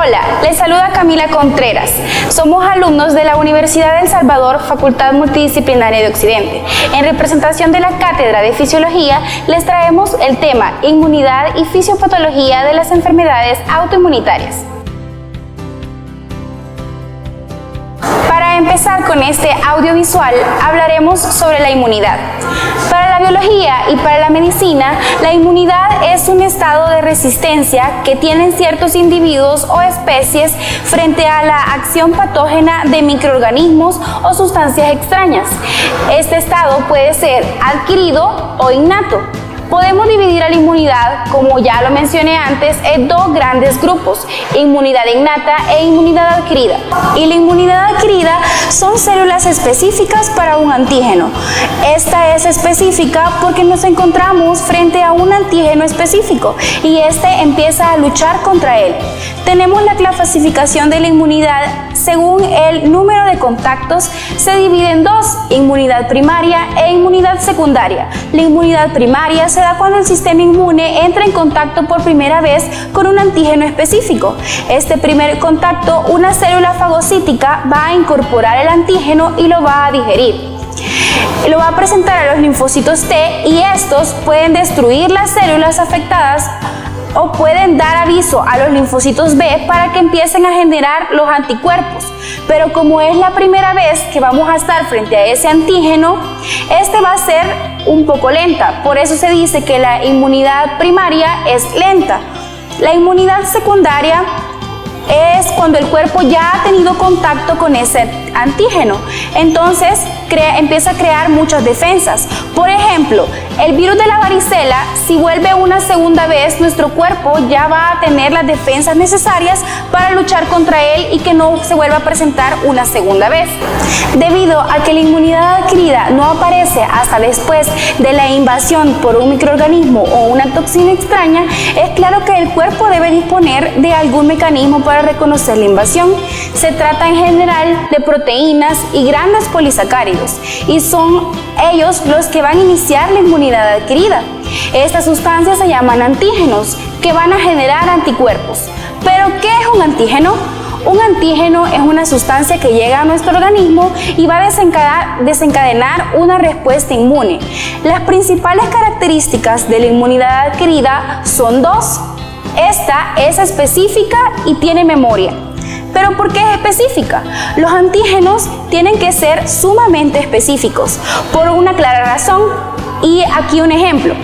Hola, les saluda Camila Contreras. Somos alumnos de la Universidad de El Salvador, Facultad Multidisciplinaria de Occidente. En representación de la Cátedra de Fisiología, les traemos el tema Inmunidad y Fisiopatología de las enfermedades autoinmunitarias. Para empezar con este audiovisual, hablaremos sobre la inmunidad. Para la biología y para la medicina, la inmunidad es un estado de resistencia que tienen ciertos individuos o especies frente a la acción patógena de microorganismos o sustancias extrañas. Este estado puede ser adquirido o innato. Podemos dividir a la inmunidad, como ya lo mencioné antes, en dos grandes grupos: inmunidad innata e inmunidad adquirida. Y la inmunidad adquirida son células específicas para un antígeno. Esta es específica porque nos encontramos frente a un antígeno específico y este empieza a luchar contra él. Tenemos la clasificación de la inmunidad según el número de contactos. Se divide en dos: inmunidad primaria e inmunidad secundaria. La inmunidad primaria se da cuando el sistema inmune entra en contacto por primera vez con un antígeno específico. Este primer contacto, una célula fagocítica va a incorporar el antígeno y lo va a digerir. Lo va a presentar a los linfocitos T y estos pueden destruir las células afectadas o pueden dar aviso a los linfocitos B para que empiecen a generar los anticuerpos. Pero como es la primera vez que vamos a estar frente a ese antígeno, este va a ser un poco lenta. Por eso se dice que la inmunidad primaria es lenta. La inmunidad secundaria es cuando el cuerpo ya ha tenido contacto con ese antígeno. Entonces empieza a crear muchas defensas. Por ejemplo, el virus de la varicela, si vuelve una segunda vez, nuestro cuerpo ya va a tener las defensas necesarias para luchar contra él y que no se vuelva a presentar una segunda vez. Debido a que la inmunidad adquirida no aparece hasta después de la invasión por un microorganismo o una toxina extraña, es claro que el cuerpo debe disponer de algún mecanismo para reconocer la invasión. Se trata en general de proteínas y grandes polisacáridos, y son ellos los que van a iniciar la inmunidad adquirida. Estas sustancias se llaman antígenos, que van a generar anticuerpos. ¿Pero qué es un antígeno? Un antígeno es una sustancia que llega a nuestro organismo y va a desencadenar una respuesta inmune. Las principales características de la inmunidad adquirida son dos. Esta es específica y tiene memoria. ¿Pero por qué es específica? Los antígenos tienen que ser sumamente específicos por una clara razón. Y aquí un ejemplo.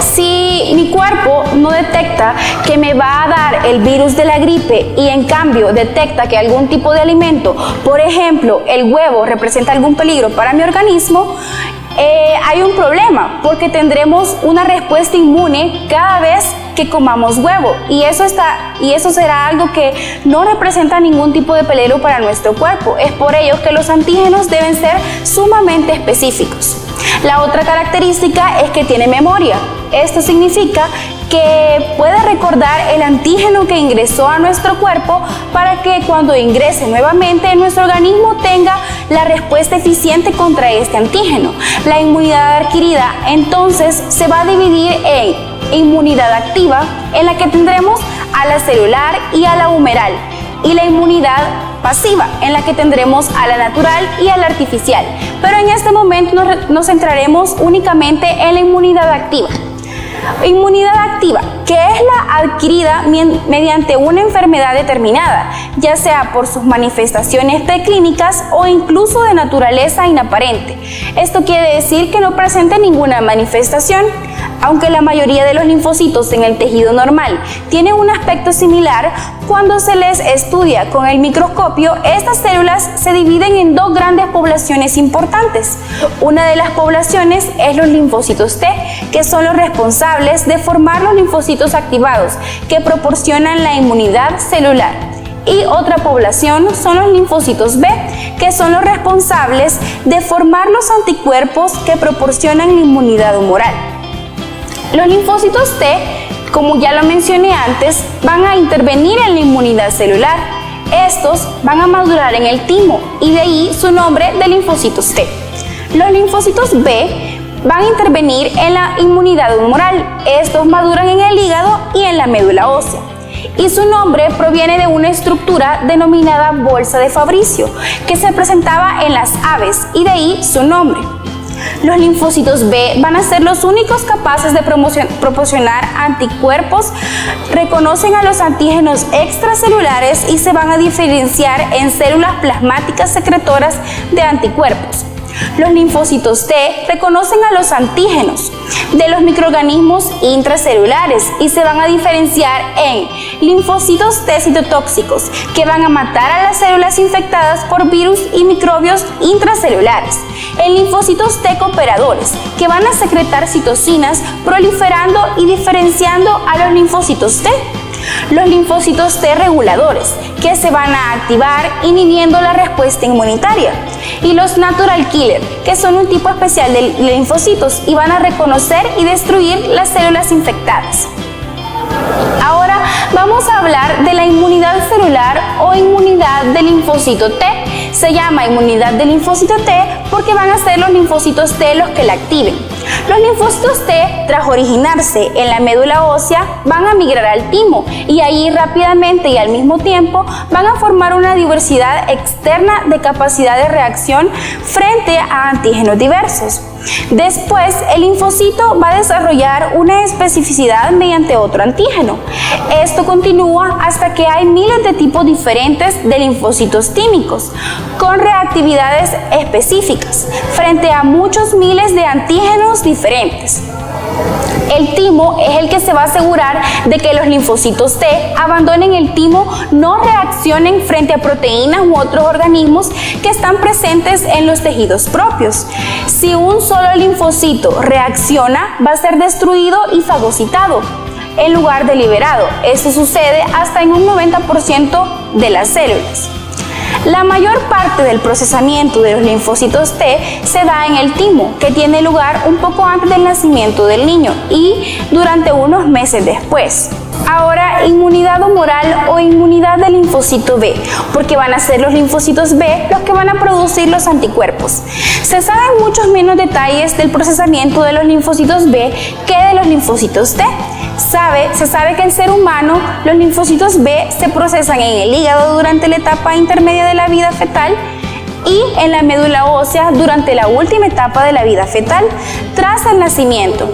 Si mi cuerpo no detecta que me va a dar el virus de la gripe y en cambio detecta que algún tipo de alimento, por ejemplo, el huevo, representa algún peligro para mi organismo, hay un problema, porque tendremos una respuesta inmune cada vez que comamos huevo, y eso será algo que no representa ningún tipo de peligro para nuestro cuerpo. Es por ello que los antígenos deben ser sumamente específicos. La otra característica es que tiene memoria. Esto significa que puede recordar el antígeno que ingresó a nuestro cuerpo para que cuando ingrese nuevamente en nuestro organismo tenga la respuesta eficiente contra este antígeno. La inmunidad adquirida entonces se va a dividir en inmunidad activa, en la que tendremos a la celular y a la humoral, y la inmunidad pasiva, en la que tendremos a la natural y a la artificial. Pero en este momento nos centraremos únicamente en la inmunidad activa. Inmunidad activa, que es la adquirida mediante una enfermedad determinada, ya sea por sus manifestaciones preclínicas o incluso de naturaleza inaparente. Esto quiere decir que no presenta ninguna manifestación. Aunque la mayoría de los linfocitos en el tejido normal tienen un aspecto similar, cuando se les estudia con el microscopio, estas células se dividen en dos grandes poblaciones importantes. Una de las poblaciones es los linfocitos T, que son los responsables de formar los linfocitos activados, que proporcionan la inmunidad celular. Y otra población son los linfocitos B, que son los responsables de formar los anticuerpos que proporcionan la inmunidad humoral. Los linfocitos T, como ya lo mencioné antes, van a intervenir en la inmunidad celular. Estos van a madurar en el timo y de ahí su nombre de linfocitos T. Los linfocitos B van a intervenir en la inmunidad humoral. Estos maduran en el hígado y en la médula ósea. y su nombre proviene de una estructura denominada bolsa de Fabricio, que se presentaba en las aves, y de ahí su nombre. Los linfocitos B van a ser los únicos capaces de proporcionar anticuerpos, reconocen a los antígenos extracelulares y se van a diferenciar en células plasmáticas secretoras de anticuerpos. Los linfocitos T reconocen a los antígenos de los microorganismos intracelulares y se van a diferenciar en linfocitos T citotóxicos, que van a matar a las células infectadas por virus y microbios intracelulares, en linfocitos T cooperadores, que van a secretar citocinas, proliferando y diferenciando a los linfocitos T. Los linfocitos T reguladores, que se van a activar inhibiendo la respuesta inmunitaria, y los natural killer, que son un tipo especial de linfocitos y van a reconocer y destruir las células infectadas. Ahora vamos a hablar de la inmunidad celular o inmunidad del linfocito T. Se llama inmunidad del linfocito T porque van a ser los linfocitos T los que la activen. Los linfocitos T, tras originarse en la médula ósea, van a migrar al timo y ahí rápidamente y al mismo tiempo van a formar una diversidad externa de capacidad de reacción frente a antígenos diversos. Después, el linfocito va a desarrollar una especificidad mediante otro antígeno. Esto continúa hasta que hay miles de tipos diferentes de linfocitos tímicos, con reactividades específicas, frente a muchos miles de antígenos diferentes. El timo es el que se va a asegurar de que los linfocitos T abandonen el timo, no reaccionen frente a proteínas u otros organismos que están presentes en los tejidos propios. Si un solo linfocito reacciona, va a ser destruido y fagocitado en lugar de liberado. Esto sucede hasta en un 90% de las células. La mayor parte del procesamiento de los linfocitos T se da en el timo, que tiene lugar un poco antes del nacimiento del niño y durante unos meses después. Ahora, inmunidad humoral o inmunidad del linfocito B, porque van a ser los linfocitos B los que van a producir los anticuerpos. Se saben muchos menos detalles del procesamiento de los linfocitos B que de los linfocitos T. Se sabe que en el ser humano los linfocitos B se procesan en el hígado durante la etapa intermedia de la vida fetal y en la médula ósea durante la última etapa de la vida fetal, tras el nacimiento.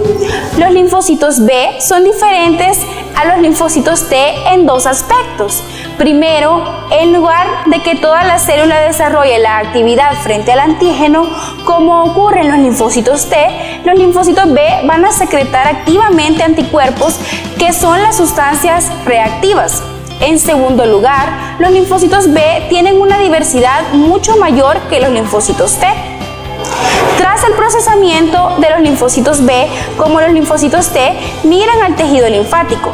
Los linfocitos B son diferentes a los linfocitos T en dos aspectos. Primero, en lugar de que toda la célula desarrolle la actividad frente al antígeno, como ocurre en los linfocitos T, los linfocitos B van a secretar activamente anticuerpos que son las sustancias reactivas. En segundo lugar, los linfocitos B tienen una diversidad mucho mayor que los linfocitos T. Tras el procesamiento de los linfocitos B, como los linfocitos T, migran al tejido linfático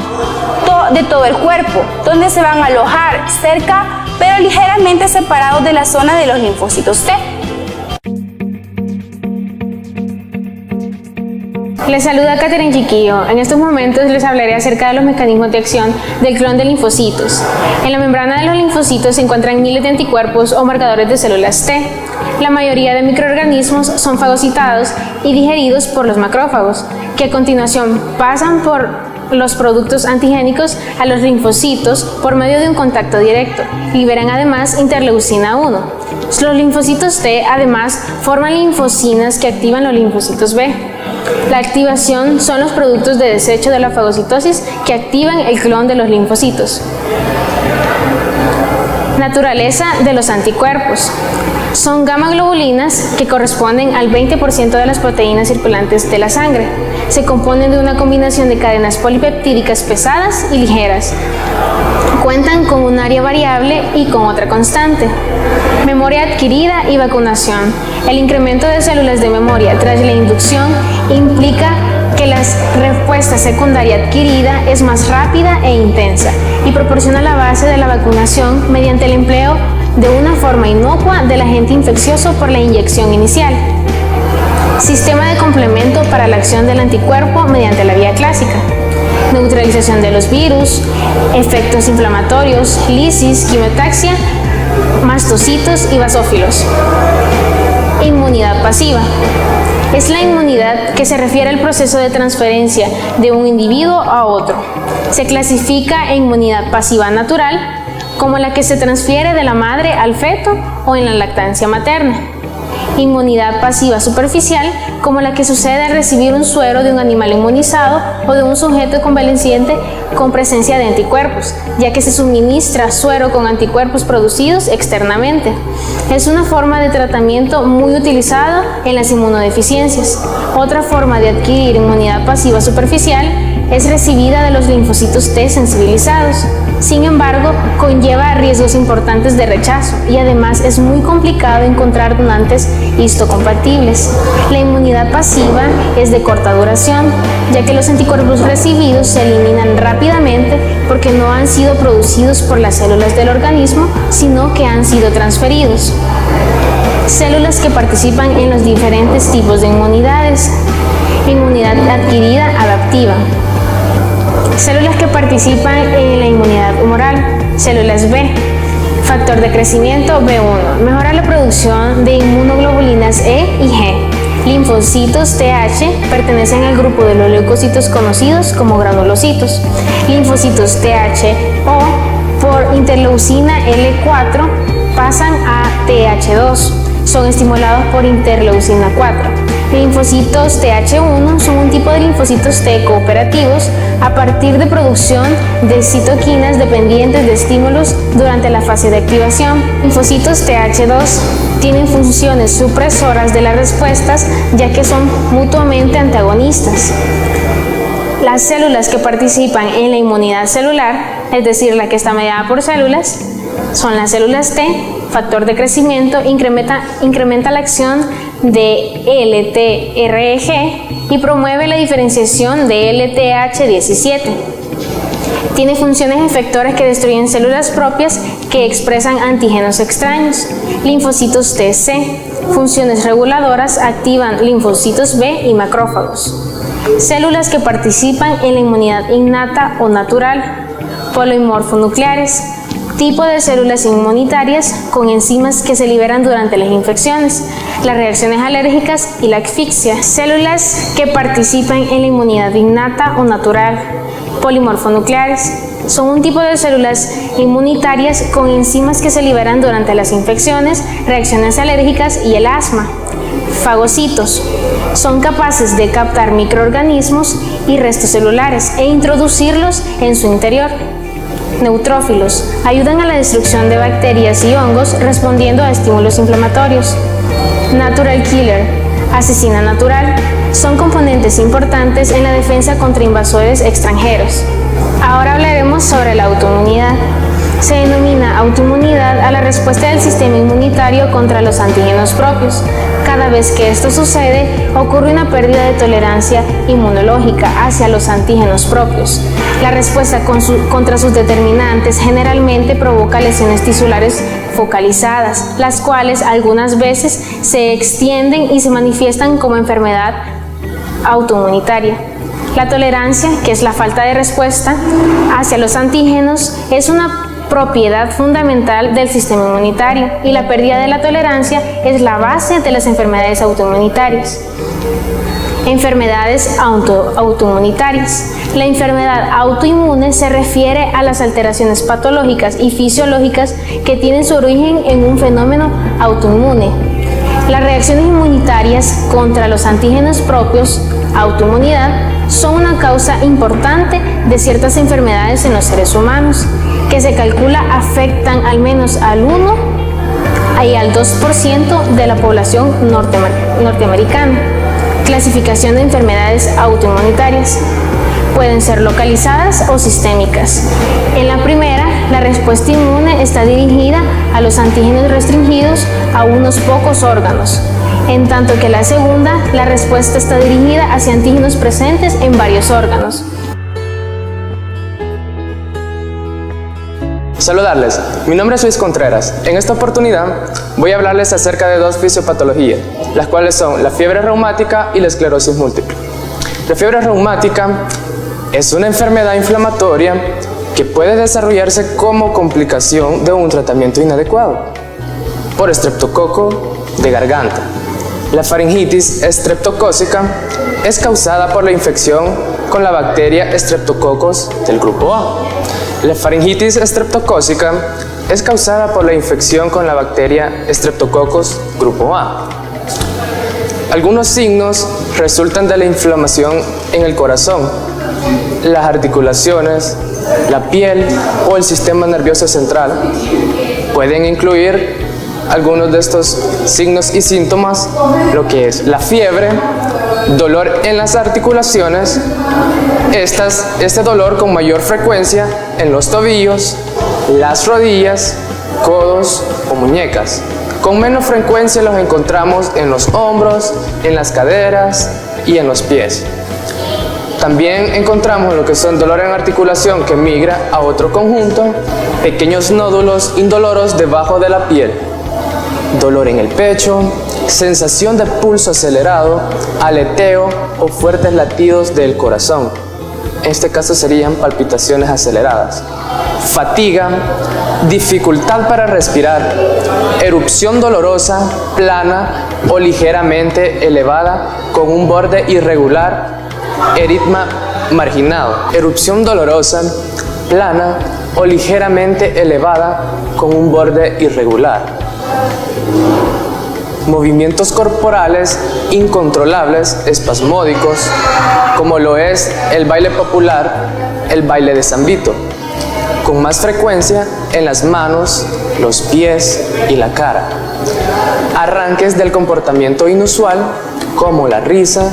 de todo el cuerpo, donde se van a alojar cerca, pero ligeramente separados de la zona de los linfocitos T. Les saluda Catherine Chiquillo. En estos momentos les hablaré acerca de los mecanismos de acción del clon de linfocitos. En la membrana de los linfocitos se encuentran miles de anticuerpos o marcadores de células T. La mayoría de microorganismos son fagocitados y digeridos por los macrófagos, que a continuación pasan por los productos antigénicos a los linfocitos por medio de un contacto directo. Liberan además interleucina 1. Los linfocitos T además forman linfocinas que activan los linfocitos B. La activación son los productos de desecho de la fagocitosis que activan el clon de los linfocitos. Naturaleza de los anticuerpos. Son gamma-globulinas que corresponden al 20% de las proteínas circulantes de la sangre. Se componen de una combinación de cadenas polipeptídicas pesadas y ligeras. Cuentan con un área variable y con otra constante. Memoria adquirida y vacunación. El incremento de células de memoria tras la inducción implica que la respuesta secundaria adquirida es más rápida e intensa y proporciona la base de la vacunación mediante el empleo de una forma inocua del agente infeccioso por la inyección inicial. Sistema de complemento para la acción del anticuerpo mediante la vía clásica. Neutralización de los virus, efectos inflamatorios, lisis, quimiotaxia, mastocitos y basófilos. Inmunidad pasiva. Es la inmunidad que se refiere al proceso de transferencia de un individuo a otro. Se clasifica en inmunidad pasiva natural, como la que se transfiere de la madre al feto o en la lactancia materna. Inmunidad pasiva superficial, como la que sucede al recibir un suero de un animal inmunizado o de un sujeto convaleciente con presencia de anticuerpos, ya que se suministra suero con anticuerpos producidos externamente. Es una forma de tratamiento muy utilizada en las inmunodeficiencias. Otra forma de adquirir inmunidad pasiva superficial es recibida de los linfocitos T sensibilizados. Sin embargo, conlleva riesgos importantes de rechazo y además es muy complicado encontrar donantes histocompatibles. La inmunidad pasiva es de corta duración, ya que los anticuerpos recibidos se eliminan rápidamente porque no han sido producidos por las células del organismo, sino que han sido transferidos. Células que participan en los diferentes tipos de inmunidades. Inmunidad adquirida adaptiva. Células que participan en la inmunidad humoral. Células B. Factor de crecimiento B1. Mejora la producción de inmunoglobulinas E y G. Linfocitos TH pertenecen al grupo de los leucocitos conocidos como granulocitos. Linfocitos THO por interleucina L4 pasan a TH2. Son estimulados por interleucina 4. Linfocitos TH1 son un tipo de linfocitos T cooperativos a partir de producción de citoquinas dependientes de estímulos durante la fase de activación. Linfocitos TH2 tienen funciones supresoras de las respuestas, ya que son mutuamente antagonistas. Las células que participan en la inmunidad celular, es decir, la que está mediada por células, son las células T. Factor de crecimiento incrementa la acción de LTRG y promueve la diferenciación de LTH17. Tiene funciones efectoras que destruyen células propias que expresan antígenos extraños. Linfocitos TC. Funciones reguladoras activan linfocitos B y macrófagos. Células que participan en la inmunidad innata o natural. Polimorfonucleares. Tipo de células inmunitarias con enzimas que se liberan durante las infecciones, las reacciones alérgicas y la asfixia. Células que participan en la inmunidad innata o natural. Polimorfonucleares. Son un tipo de células inmunitarias con enzimas que se liberan durante las infecciones, reacciones alérgicas y el asma. Fagocitos. Son capaces de captar microorganismos y restos celulares e introducirlos en su interior. Neutrófilos. Ayudan a la destrucción de bacterias y hongos respondiendo a estímulos inflamatorios. Natural killer. Asesina natural. Son componentes importantes en la defensa contra invasores extranjeros. Ahora hablaremos sobre la autoinmunidad. Se denomina autoinmunidad a la respuesta del sistema inmunitario contra los antígenos propios. Cada vez que esto sucede, ocurre una pérdida de tolerancia inmunológica hacia los antígenos propios. La respuesta contra sus determinantes generalmente provoca lesiones tisulares focalizadas, las cuales algunas veces se extienden y se manifiestan como enfermedad autoinmunitaria. La tolerancia, que es la falta de respuesta hacia los antígenos, es una propiedad fundamental del sistema inmunitario y la pérdida de la tolerancia es la base de las enfermedades autoinmunitarias. Enfermedades autoinmunitarias. La enfermedad autoinmune se refiere a las alteraciones patológicas y fisiológicas que tienen su origen en un fenómeno autoinmune. Las reacciones inmunitarias contra los antígenos propios, autoinmunidad, son una causa importante de ciertas enfermedades en los seres humanos, que se calcula afectan al menos al 1 y al 2% de la población norteamericana. Clasificación de enfermedades autoinmunitarias. Pueden ser localizadas o sistémicas. En la primera, la respuesta inmune está dirigida a los antígenos restringidos a unos pocos órganos, en tanto que la segunda, la respuesta está dirigida hacia antígenos presentes en varios órganos. Saludarles, mi nombre es Luis Contreras. En esta oportunidad voy a hablarles acerca de dos fisiopatologías, las cuales son la fiebre reumática y la esclerosis múltiple. La fiebre reumática es una enfermedad inflamatoria que puede desarrollarse como complicación de un tratamiento inadecuado por estreptococo de garganta. La faringitis estreptocócica es causada por la infección con la bacteria Streptococcus del grupo A. La faringitis estreptocócica es causada por la infección con la bacteria Streptococcus grupo A. Algunos signos resultan de la inflamación en el corazón, las articulaciones, la piel o el sistema nervioso central. Pueden incluir algunos de estos signos y síntomas, lo que es la fiebre, dolor en las articulaciones, este dolor con mayor frecuencia en los tobillos, las rodillas, codos o muñecas. Con menos frecuencia los encontramos en los hombros, en las caderas y en los pies. También encontramos lo que son dolor en articulación que migra a otro conjunto, pequeños nódulos indoloros debajo de la piel, dolor en el pecho, sensación de pulso acelerado, aleteo o fuertes latidos del corazón. En este caso serían palpitaciones aceleradas. Fatiga, dificultad para respirar, erupción dolorosa, plana o ligeramente elevada con un borde irregular, eritma marginado. Erupción dolorosa, plana o ligeramente elevada con un borde irregular. Movimientos corporales incontrolables, espasmódicos, como lo es el baile popular, el baile de San Vito, con más frecuencia en las manos, los pies y la cara. Arranques del comportamiento inusual, como la risa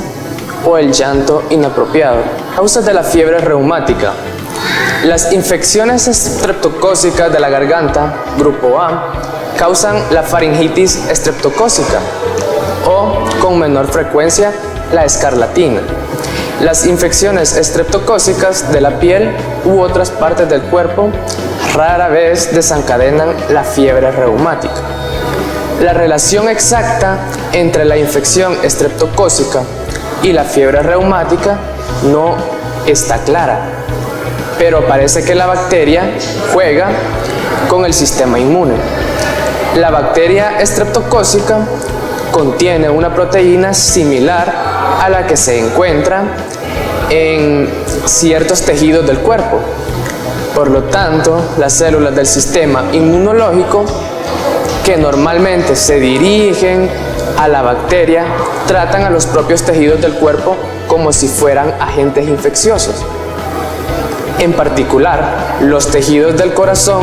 o el llanto inapropiado. Causas de la fiebre reumática. Las infecciones estreptocócicas de la garganta, grupo A, causan la faringitis estreptocócica o, con menor frecuencia, la escarlatina. Las infecciones estreptocócicas de la piel u otras partes del cuerpo rara vez desencadenan la fiebre reumática. La relación exacta entre la infección estreptocócica y la fiebre reumática no está clara, pero parece que la bacteria juega con el sistema inmune. La bacteria estreptocócica contiene una proteína similar a la que se encuentra en ciertos tejidos del cuerpo. Por lo tanto, las células del sistema inmunológico que normalmente se dirigen a la bacteria tratan a los propios tejidos del cuerpo como si fueran agentes infecciosos. En particular, los tejidos del corazón,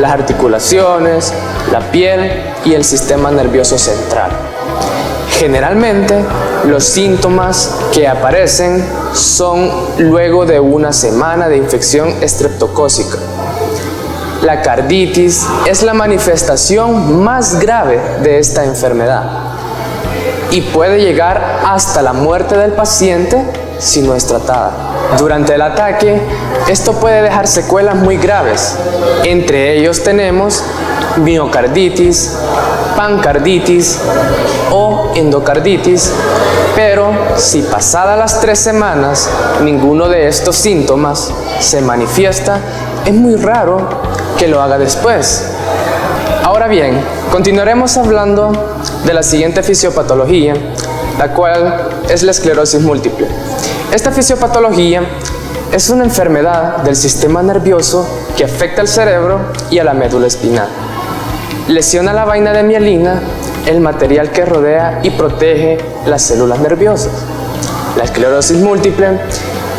las articulaciones, la piel y el sistema nervioso central. Generalmente, los síntomas que aparecen son luego de una semana de infección estreptocócica. La carditis es la manifestación más grave de esta enfermedad y puede llegar hasta la muerte del paciente si no es tratada. Durante el ataque, esto puede dejar secuelas muy graves. Entre ellos tenemos miocarditis, pancarditis o endocarditis, pero si pasadas las 3 semanas ninguno de estos síntomas se manifiesta, es muy raro que lo haga después. Ahora bien, continuaremos hablando de la siguiente fisiopatología, la cual es la esclerosis múltiple. Esta fisiopatología es una enfermedad del sistema nervioso que afecta al cerebro y a la médula espinal. Lesiona la vaina de mielina, el material que rodea y protege las células nerviosas. La esclerosis múltiple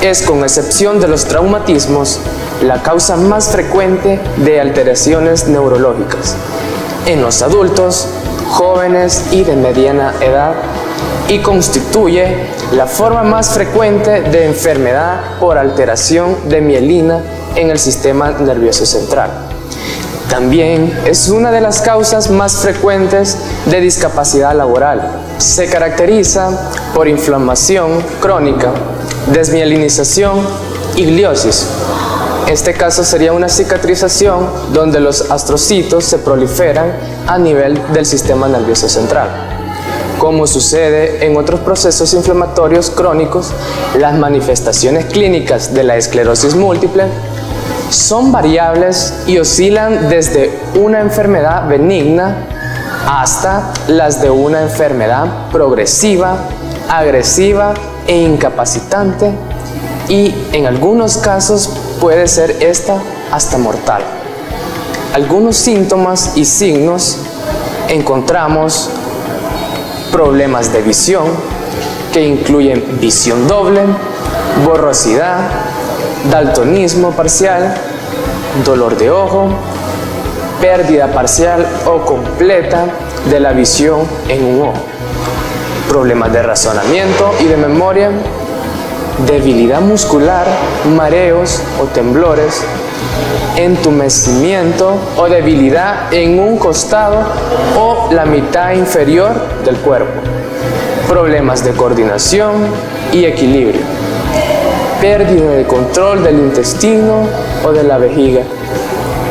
es, con excepción de los traumatismos, la causa más frecuente de alteraciones neurológicas en los adultos, jóvenes y de mediana edad, y constituye la forma más frecuente de enfermedad por alteración de mielina en el sistema nervioso central. También es una de las causas más frecuentes de discapacidad laboral. Se caracteriza por inflamación crónica, desmielinización y gliosis. Este caso sería una cicatrización donde los astrocitos se proliferan a nivel del sistema nervioso central. Como sucede en otros procesos inflamatorios crónicos, las manifestaciones clínicas de la esclerosis múltiple son variables y oscilan desde una enfermedad benigna hasta las de una enfermedad progresiva, agresiva e incapacitante, y en algunos casos puede ser esta hasta mortal. Algunos síntomas y signos encontramos problemas de visión que incluyen visión doble, borrosidad, daltonismo parcial, dolor de ojo, pérdida parcial o completa de la visión en un ojo, problemas de razonamiento y de memoria, debilidad muscular, mareos o temblores, entumecimiento o debilidad en un costado o la mitad inferior del cuerpo, problemas de coordinación y equilibrio, pérdida de control del intestino o de la vejiga,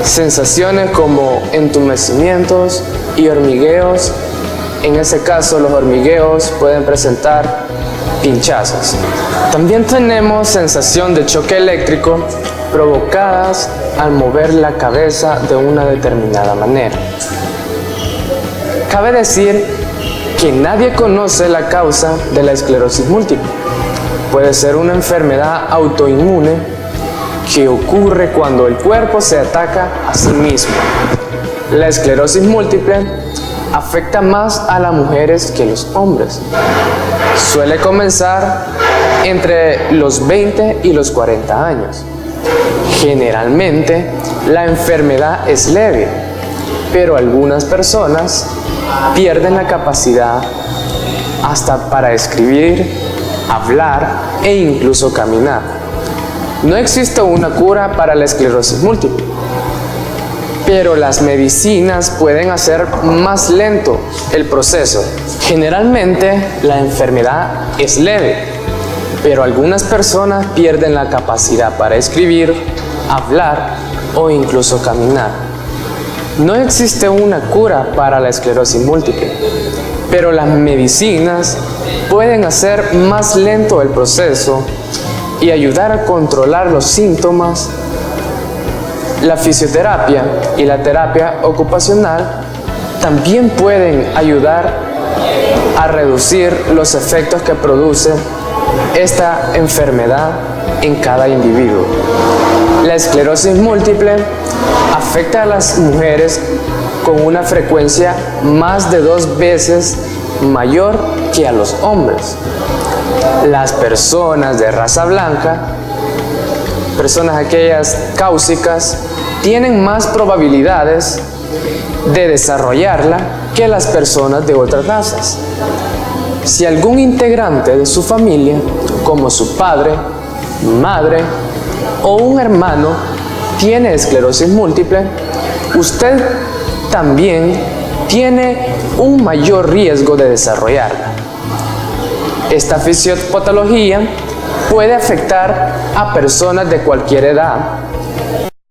sensaciones como entumecimientos y hormigueos. En ese caso, los hormigueos pueden presentar pinchazos. También tenemos sensación de choque eléctrico provocadas al mover la cabeza de una determinada manera. Cabe decir que nadie conoce la causa de la esclerosis múltiple. Puede ser una enfermedad autoinmune que ocurre cuando el cuerpo se ataca a sí mismo. La esclerosis múltiple afecta más a las mujeres que a los hombres. Suele comenzar entre los 20 y los 40 años. Generalmente, la enfermedad es leve, pero algunas personas pierden la capacidad hasta para escribir, hablar e incluso caminar. No existe una cura para la esclerosis múltiple, pero las medicinas pueden hacer más lento el proceso. Generalmente, la enfermedad es leve, pero algunas personas pierden la capacidad para escribir, hablar o incluso caminar. No existe una cura para la esclerosis múltiple, pero las medicinas pueden hacer más lento el proceso y ayudar a controlar los síntomas. La fisioterapia y la terapia ocupacional también pueden ayudar a reducir los efectos que produce esta enfermedad en cada individuo. La esclerosis múltiple afecta a las mujeres con una frecuencia más de 2 veces mayor que a los hombres. Las personas de raza blanca, personas aquellas cáusicas, tienen más probabilidades de desarrollarla que las personas de otras razas. Si algún integrante de su familia, como su padre, madre o un hermano, tiene esclerosis múltiple, usted también tiene un mayor riesgo de desarrollarla. Esta fisiopatología puede afectar a personas de cualquier edad